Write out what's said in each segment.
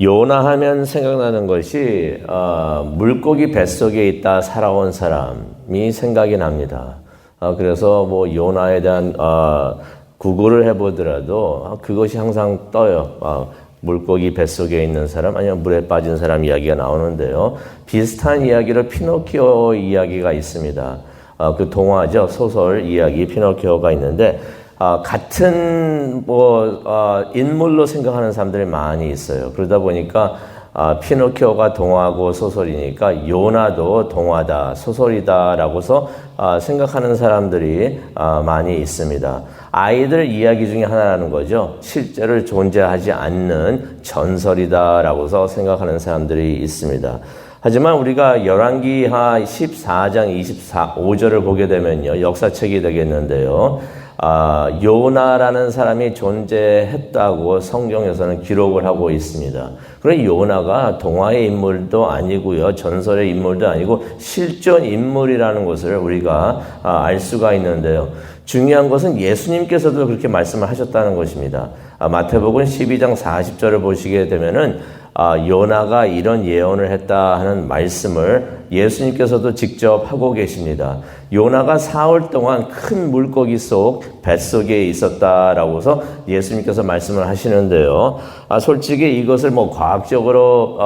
요나 하면 생각나는 것이 물고기 뱃속에 있다 살아온 사람이 생각이 납니다. 그래서 뭐 요나에 대한 구글을 해보더라도 그것이 항상 떠요. 물고기 뱃속에 있는 사람 아니면 물에 빠진 사람 이야기가 나오는데요. 비슷한 이야기로 피노키오 이야기가 있습니다. 그 동화죠. 소설 이야기 피노키오가 있는데 같은 인물로 생각하는 사람들이 많이 있어요. 그러다 보니까 피노키오가 동화고 소설이니까 요나도 동화다, 소설이다라고서 생각하는 사람들이 많이 있습니다. 아이들 이야기 중에 하나라는 거죠. 실제로 존재하지 않는 전설이다라고서 생각하는 사람들이 있습니다. 하지만 우리가 열왕기하 14장 25절을 보게 되면요. 역사책이 되겠는데요. 요나라는 사람이 존재했다고 성경에서는 기록을 하고 있습니다. 그런데 요나가 동화의 인물도 아니고요. 전설의 인물도 아니고 실존 인물이라는 것을 우리가 알 수가 있는데요. 중요한 것은 예수님께서도 그렇게 말씀을 하셨다는 것입니다. 마태복음 12장 40절을 보시게 되면은 요나가 이런 예언을 했다 하는 말씀을 예수님께서도 직접 하고 계십니다. 요나가 4월 동안 큰 물고기 속 뱃속에 있었다라고서 예수님께서 말씀을 하시는데요. 솔직히 이것을 과학적으로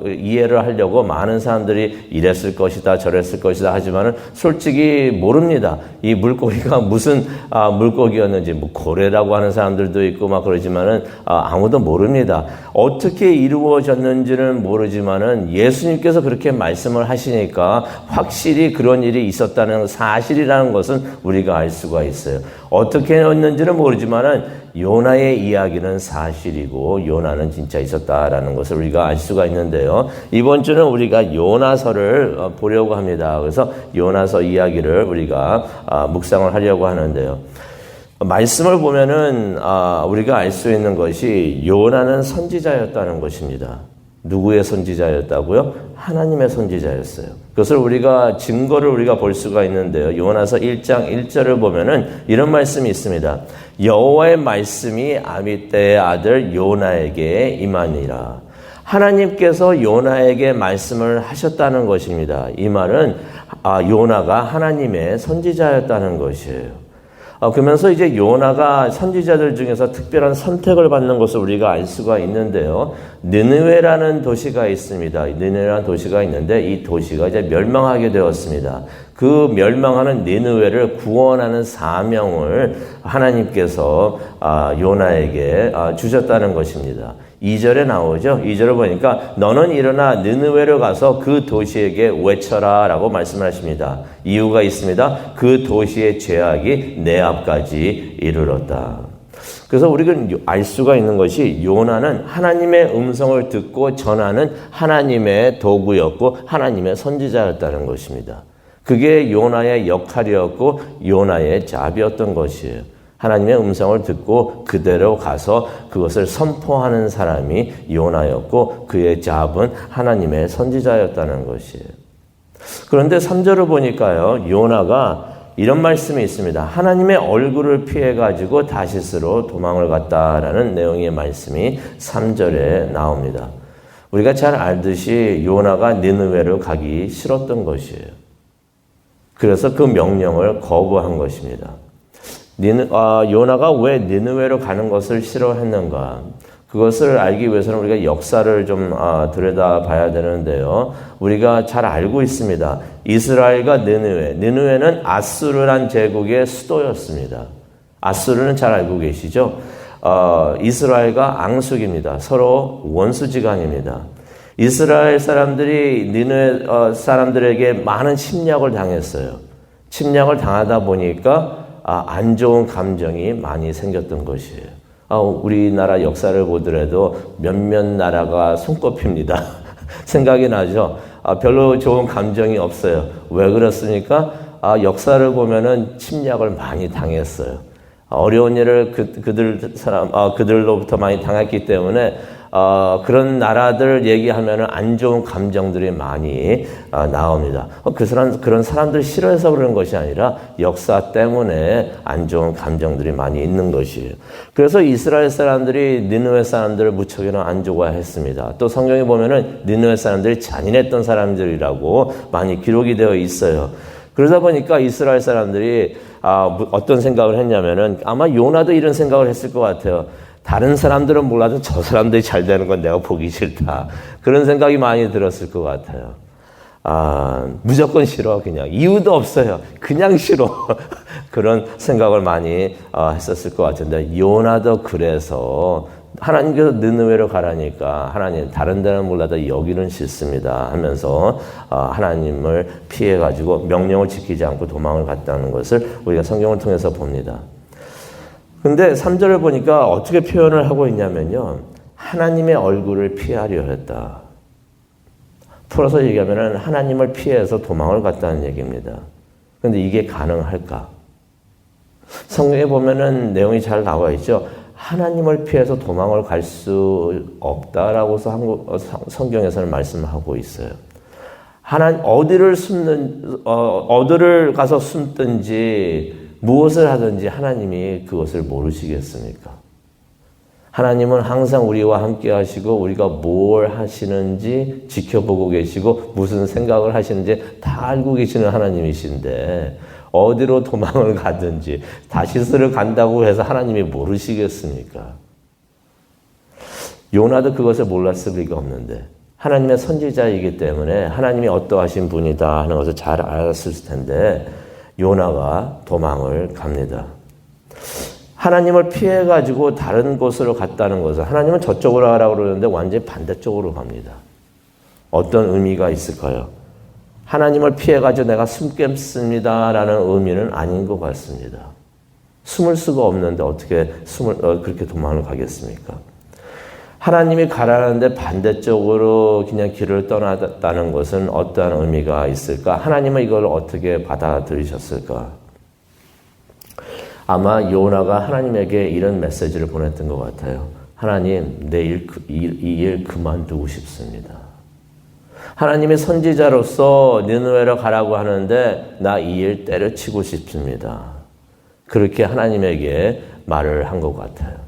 이해를 하려고 많은 사람들이 이랬을 것이다 저랬을 것이다 하지만은 솔직히 모릅니다. 이 물고기가 무슨 물고기였는지 고래라고 하는 사람들도 있고 그러지만은 아무도 모릅니다. 어떻게 이루어졌는지는 모르지만은 예수님께서 그렇게 말씀을 하시니까 확실히 그런 일이 있었다는 사실이라는 것은 우리가 알 수가 있어요. 어떻게 했는지는 모르지만은 요나의 이야기는 사실이고 요나는 진짜 있었다라는 것을 우리가 알 수가 있는데요. 이번 주는 우리가 요나서를 보려고 합니다. 그래서 요나서 이야기를 우리가 묵상을 하려고 하는데요. 말씀을 보면은 우리가 알 수 있는 것이 요나는 선지자였다는 것입니다. 누구의 선지자였다고요? 하나님의 선지자였어요. 그것을 증거를 우리가 볼 수가 있는데요. 요나서 1장 1절을 보면은 이런 말씀이 있습니다. 여호와의 말씀이 아미떼의 아들 요나에게 임하니라. 하나님께서 요나에게 말씀을 하셨다는 것입니다. 이 말은 요나가 하나님의 선지자였다는 것이에요. 그러면서 이제 요나가 선지자들 중에서 특별한 선택을 받는 것을 우리가 알 수가 있는데요. 느느웨라는 도시가 있습니다. 느느웨라는 도시가 있는데 이 도시가 이제 멸망하게 되었습니다. 그 멸망하는 니느웨를 구원하는 사명을 하나님께서 요나에게 주셨다는 것입니다. 2절에 나오죠. 2절을 보니까 너는 일어나 느느웨로 가서 그 도시에게 외쳐라 라고 말씀을 하십니다. 이유가 있습니다. 그 도시의 죄악이 내 앞까지 이르렀다. 그래서 우리가 알 수가 있는 것이 요나는 하나님의 음성을 듣고 전하는 하나님의 도구였고 하나님의 선지자였다는 것입니다. 그게 요나의 역할이었고 요나의 잡이었던 것이에요. 하나님의 음성을 듣고 그대로 가서 그것을 선포하는 사람이 요나였고 그의 잡은 하나님의 선지자였다는 것이에요. 그런데 3절을 보니까요. 요나가 이런 말씀이 있습니다. 하나님의 얼굴을 피해가지고 다시스로 도망을 갔다라는 내용의 말씀이 3절에 나옵니다. 우리가 잘 알듯이 요나가 니느웨로 가기 싫었던 것이에요. 그래서 그 명령을 거부한 것입니다. 요나가 왜 니느웨로 가는 것을 싫어했는가? 그것을 알기 위해서는 우리가 역사를 좀 들여다봐야 되는데요. 우리가 잘 알고 있습니다. 이스라엘과 니느웨는 아수르란 제국의 수도였습니다. 아수르는 잘 알고 계시죠? 이스라엘과 앙숙입니다. 서로 원수지간입니다. 이스라엘 사람들이 니느웨 사람들에게 많은 침략을 당했어요. 침략을 당하다 보니까 안 좋은 감정이 많이 생겼던 것이에요. 우리나라 역사를 보더라도 몇몇 나라가 손꼽힙니다. 생각이 나죠? 별로 좋은 감정이 없어요. 왜 그렇습니까? 역사를 보면은 침략을 많이 당했어요. 어려운 일을 그들로부터 많이 당했기 때문에 그런 나라들 얘기하면은 안 좋은 감정들이 많이 나옵니다. 그런 사람들 싫어해서 그러는 것이 아니라 역사 때문에 안 좋은 감정들이 많이 있는 것이에요. 그래서 이스라엘 사람들이 니느웨 사람들을 무척이나 안 좋아했습니다. 또 성경에 보면은 니느웨 사람들이 잔인했던 사람들이라고 많이 기록이 되어 있어요. 그러다 보니까 이스라엘 사람들이 어떤 생각을 했냐면은 아마 요나도 이런 생각을 했을 것 같아요. 다른 사람들은 몰라도 저 사람들이 잘 되는 건 내가 보기 싫다. 그런 생각이 많이 들었을 것 같아요. 무조건 싫어. 그냥 이유도 없어요. 그냥 싫어. 그런 생각을 많이 했었을 것 같은데 요나도 그래서 하나님께서 느느웨로 가라니까 하나님 다른 데는 몰라도 여기는 싫습니다 하면서 하나님을 피해가지고 명령을 지키지 않고 도망을 갔다는 것을 우리가 성경을 통해서 봅니다. 근데 3절을 보니까 어떻게 표현을 하고 있냐면요. 하나님의 얼굴을 피하려 했다. 풀어서 얘기하면 하나님을 피해서 도망을 갔다는 얘기입니다. 근데 이게 가능할까? 성경에 보면은 내용이 잘 나와 있죠. 하나님을 피해서 도망을 갈 수 없다라고서 성경에서는 말씀하고 있어요. 어디를 가서 숨든지 무엇을 하든지 하나님이 그것을 모르시겠습니까? 하나님은 항상 우리와 함께 하시고 우리가 뭘 하시는지 지켜보고 계시고 무슨 생각을 하시는지 다 알고 계시는 하나님이신데 어디로 도망을 가든지 다시스를 간다고 해서 하나님이 모르시겠습니까? 요나도 그것을 몰랐을 리가 없는데 하나님의 선지자이기 때문에 하나님이 어떠하신 분이다 하는 것을 잘 알았을 텐데 요나가 도망을 갑니다. 하나님을 피해가지고 다른 곳으로 갔다는 것은 하나님은 저쪽으로 가라고 그러는데 완전히 반대쪽으로 갑니다. 어떤 의미가 있을까요? 하나님을 피해가지고 내가 숨겠습니다라는 의미는 아닌 것 같습니다. 숨을 수가 없는데 어떻게 그렇게 도망을 가겠습니까? 하나님이 가라는데 반대쪽으로 그냥 길을 떠났다는 것은 어떠한 의미가 있을까? 하나님은 이걸 어떻게 받아들이셨을까? 아마 요나가 하나님에게 이런 메시지를 보냈던 것 같아요. 하나님, 이 일 그만두고 싶습니다. 하나님의 선지자로서 니느웨로 가라고 하는데 나 이 일 때려치고 싶습니다. 그렇게 하나님에게 말을 한 것 같아요.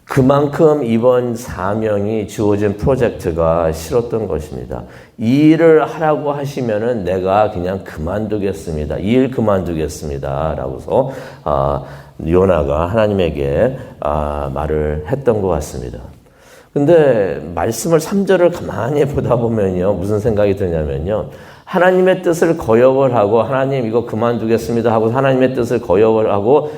그만큼 이번 사명이 주어진 프로젝트가 싫었던 것입니다. 이 일을 하라고 하시면은 내가 그냥 그만두겠습니다. 이 일 그만두겠습니다. 라고서 요나가 하나님에게 말을 했던 것 같습니다. 근데 말씀을 3절을 가만히 보다 보면요. 무슨 생각이 드냐면요. 하나님의 뜻을 거역을 하고 하나님 이거 그만두겠습니다 하고 하나님의 뜻을 거역을 하고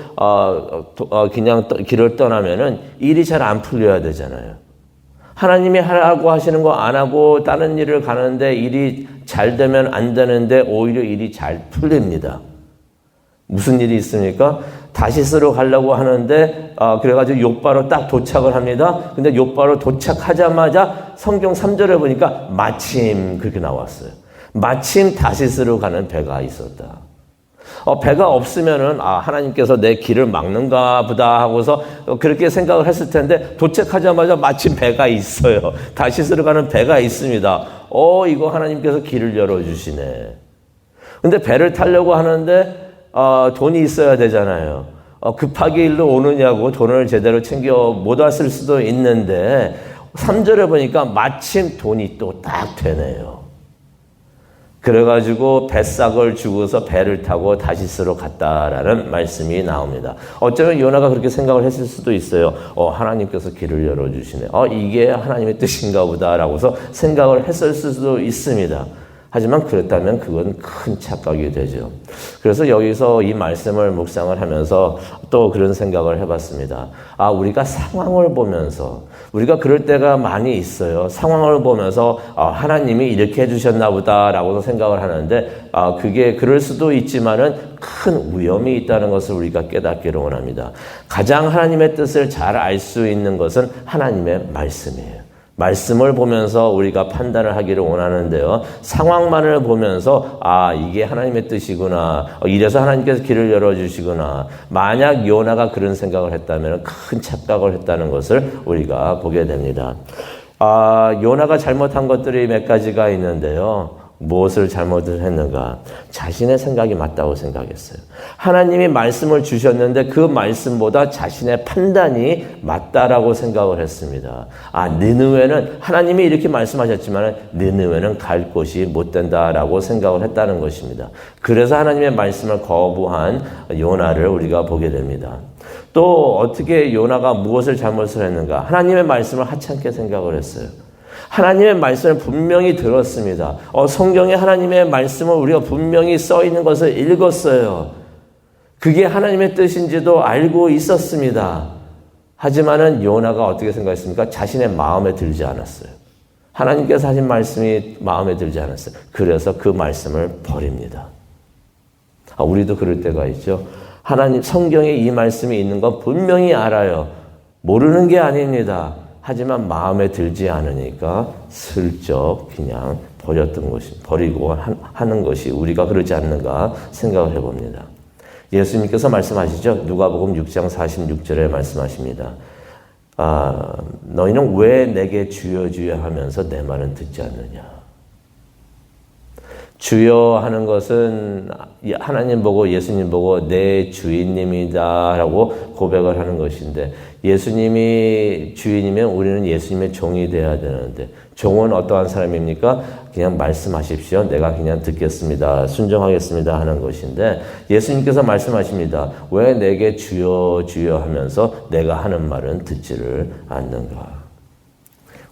그냥 길을 떠나면은 일이 잘 안 풀려야 되잖아요. 하나님이 하라고 하시는 거 안 하고 다른 일을 가는데 일이 잘 되면 안 되는데 오히려 일이 잘 풀립니다. 무슨 일이 있습니까? 다시스로 가려고 하는데 그래가지고 욥바로 딱 도착을 합니다. 근데 욥바로 도착하자마자 성경 3절에 보니까 마침 그렇게 나왔어요. 마침 다시스로 가는 배가 있었다. 배가 없으면은 하나님께서 내 길을 막는가 보다 하고서 그렇게 생각을 했을 텐데 도착하자마자 마침 배가 있어요. 다시스로 가는 배가 있습니다. 이거 하나님께서 길을 열어주시네. 근데 배를 타려고 하는데 돈이 있어야 되잖아요. 급하게 일로 오느냐고 돈을 제대로 챙겨 못 왔을 수도 있는데 3절에 보니까 마침 돈이 또 딱 되네요. 그래가지고 뱃삭을 주고서 배를 타고 다시스로 갔다라는 말씀이 나옵니다. 어쩌면 요나가 그렇게 생각을 했을 수도 있어요. 하나님께서 길을 열어주시네. 이게 하나님의 뜻인가 보다라고서 생각을 했을 수도 있습니다. 하지만 그렇다면 그건 큰 착각이 되죠. 그래서 여기서 이 말씀을 묵상을 하면서 또 그런 생각을 해봤습니다. 우리가 상황을 보면서 우리가 그럴 때가 많이 있어요. 상황을 보면서 하나님이 이렇게 해주셨나 보다라고 생각을 하는데 그게 그럴 수도 있지만은 큰 위험이 있다는 것을 우리가 깨닫기를 원합니다. 가장 하나님의 뜻을 잘 알 수 있는 것은 하나님의 말씀이에요. 말씀을 보면서 우리가 판단을 하기를 원하는데요. 상황만을 보면서 이게 하나님의 뜻이구나. 이래서 하나님께서 길을 열어주시구나. 만약 요나가 그런 생각을 했다면 큰 착각을 했다는 것을 우리가 보게 됩니다. 요나가 잘못한 것들이 몇 가지가 있는데요. 무엇을 잘못을 했는가? 자신의 생각이 맞다고 생각했어요. 하나님이 말씀을 주셨는데 그 말씀보다 자신의 판단이 맞다라고 생각을 했습니다. 니느웨는 하나님이 이렇게 말씀하셨지만 니느웨는 갈 곳이 못 된다라고 생각을 했다는 것입니다. 그래서 하나님의 말씀을 거부한 요나를 우리가 보게 됩니다. 또 어떻게 요나가 무엇을 잘못을 했는가? 하나님의 말씀을 하찮게 생각을 했어요. 하나님의 말씀을 분명히 들었습니다. 성경에 하나님의 말씀을 우리가 분명히 써 있는 것을 읽었어요. 그게 하나님의 뜻인지도 알고 있었습니다. 하지만은 요나가 어떻게 생각했습니까? 자신의 마음에 들지 않았어요. 하나님께서 하신 말씀이 마음에 들지 않았어요. 그래서 그 말씀을 버립니다. 우리도 그럴 때가 있죠. 하나님 성경에 이 말씀이 있는 건 분명히 알아요. 모르는 게 아닙니다. 하지만 마음에 들지 않으니까 슬쩍 그냥 버리고 하는 것이 우리가 그러지 않는가 생각을 해봅니다. 예수님께서 말씀하시죠. 누가복음 6장 46절에 말씀하십니다. 너희는 왜 내게 주여 주여 하면서 내 말은 듣지 않느냐. 주여 하는 것은 하나님 보고 예수님 보고 내 주인님이다 라고 고백을 하는 것인데, 예수님이 주인이면 우리는 예수님의 종이 되어야 되는데, 종은 어떠한 사람입니까? 그냥 말씀하십시오. 내가 그냥 듣겠습니다. 순종하겠습니다 하는 것인데, 예수님께서 말씀하십니다. 왜 내게 주여 주여 하면서 내가 하는 말은 듣지를 않는가.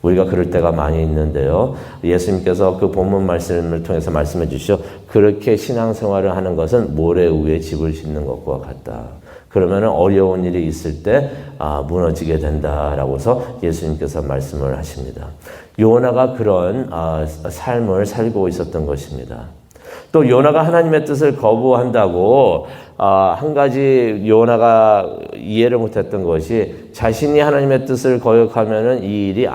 우리가 그럴 때가 많이 있는데요. 예수님께서 그 본문 말씀을 통해서 말씀해 주시죠. 그렇게 신앙생활을 하는 것은 모래 위에 집을 짓는 것과 같다. 그러면 어려운 일이 있을 때 무너지게 된다라고서 예수님께서 말씀을 하십니다. 요나가 그런 삶을 살고 있었던 것입니다. 또 요나가 하나님의 뜻을 거부한다고 한 가지 요나가 이해를 못했던 것이, 자신이 하나님의 뜻을 거역하면은 이 일이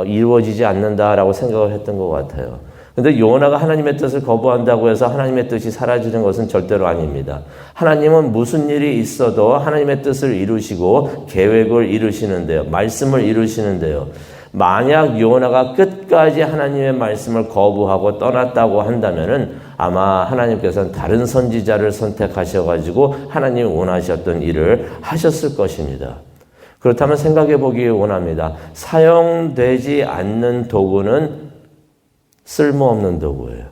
이루어지지 않는다라고 생각을 했던 것 같아요. 근데 요나가 하나님의 뜻을 거부한다고 해서 하나님의 뜻이 사라지는 것은 절대로 아닙니다. 하나님은 무슨 일이 있어도 하나님의 뜻을 이루시고 계획을 이루시는데요. 말씀을 이루시는데요. 만약 요나가 끝까지 하나님의 말씀을 거부하고 떠났다고 한다면은 아마 하나님께서는 다른 선지자를 선택하셔가지고 하나님이 원하셨던 일을 하셨을 것입니다. 그렇다면 생각해 보기 원합니다. 사용되지 않는 도구는 쓸모없는 도구예요.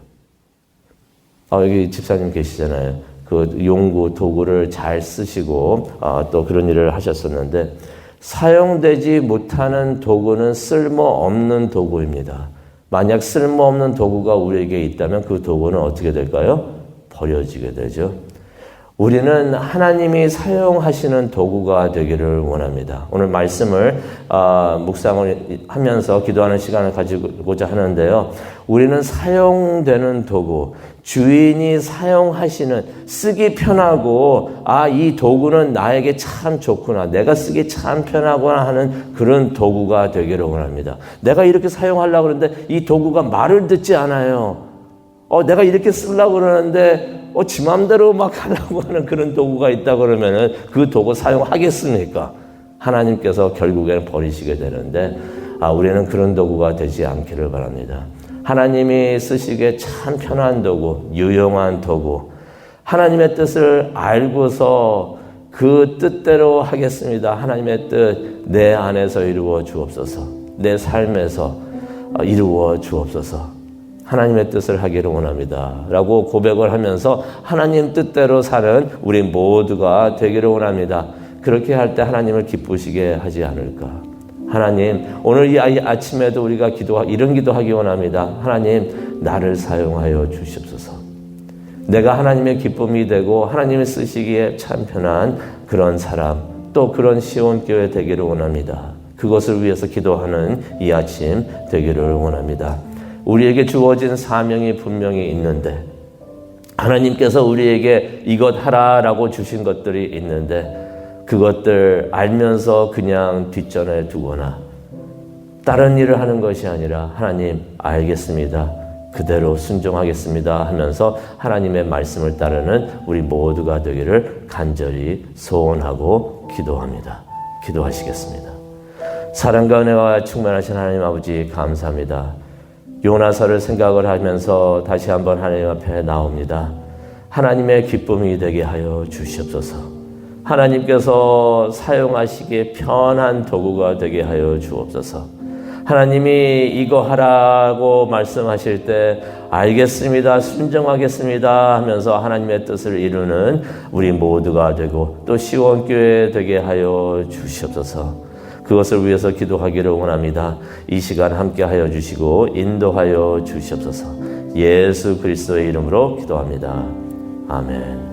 여기 집사님 계시잖아요. 그 용구, 도구를 잘 쓰시고 또 그런 일을 하셨었는데, 사용되지 못하는 도구는 쓸모없는 도구입니다. 만약 쓸모없는 도구가 우리에게 있다면 그 도구는 어떻게 될까요? 버려지게 되죠. 우리는 하나님이 사용하시는 도구가 되기를 원합니다. 오늘 말씀을 묵상을 하면서 기도하는 시간을 가지고자 하는데요. 우리는 사용되는 도구, 주인이 사용하시는, 쓰기 편하고 이 도구는 나에게 참 좋구나, 내가 쓰기 참 편하구나 하는 그런 도구가 되기를 원합니다. 내가 이렇게 사용하려고 그러는데 이 도구가 말을 듣지 않아요. 내가 이렇게 쓰려고 그러는데 지 맘대로 막 하려고 하는 그런 도구가 있다 그러면은 그 도구 사용하겠습니까? 하나님께서 결국에는 버리시게 되는데, 우리는 그런 도구가 되지 않기를 바랍니다. 하나님이 쓰시기에 참 편한 도구, 유용한 도구, 하나님의 뜻을 알고서 그 뜻대로 하겠습니다. 하나님의 뜻 내 안에서 이루어 주옵소서. 내 삶에서 이루어 주옵소서. 하나님의 뜻을 하기를 원합니다 라고 고백을 하면서 하나님 뜻대로 사는 우리 모두가 되기를 원합니다. 그렇게 할 때 하나님을 기쁘시게 하지 않을까. 하나님, 오늘 이 아침에도 우리가 이런 기도하기 원합니다. 하나님, 나를 사용하여 주시옵소서. 내가 하나님의 기쁨이 되고 하나님이 쓰시기에 참 편한 그런 사람, 또 그런 시온교회 되기를 원합니다. 그것을 위해서 기도하는 이 아침 되기를 원합니다. 우리에게 주어진 사명이 분명히 있는데, 하나님께서 우리에게 이것 하라라고 주신 것들이 있는데, 그것들 알면서 그냥 뒷전에 두거나 다른 일을 하는 것이 아니라 하나님 알겠습니다. 그대로 순종하겠습니다 하면서 하나님의 말씀을 따르는 우리 모두가 되기를 간절히 소원하고 기도합니다. 기도하시겠습니다. 사랑과 은혜와 충만하신 하나님 아버지 감사합니다. 요나서를 생각을 하면서 다시 한번 하나님 앞에 나옵니다. 하나님의 기쁨이 되게 하여 주시옵소서. 하나님께서 사용하시기에 편한 도구가 되게 하여 주옵소서. 하나님이 이거 하라고 말씀하실 때 알겠습니다, 순종하겠습니다 하면서 하나님의 뜻을 이루는 우리 모두가 되고 또 시원교회 되게 하여 주시옵소서. 그것을 위해서 기도하기를 원합니다. 이 시간 함께 하여 주시고 인도하여 주시옵소서. 예수 그리스도의 이름으로 기도합니다. 아멘.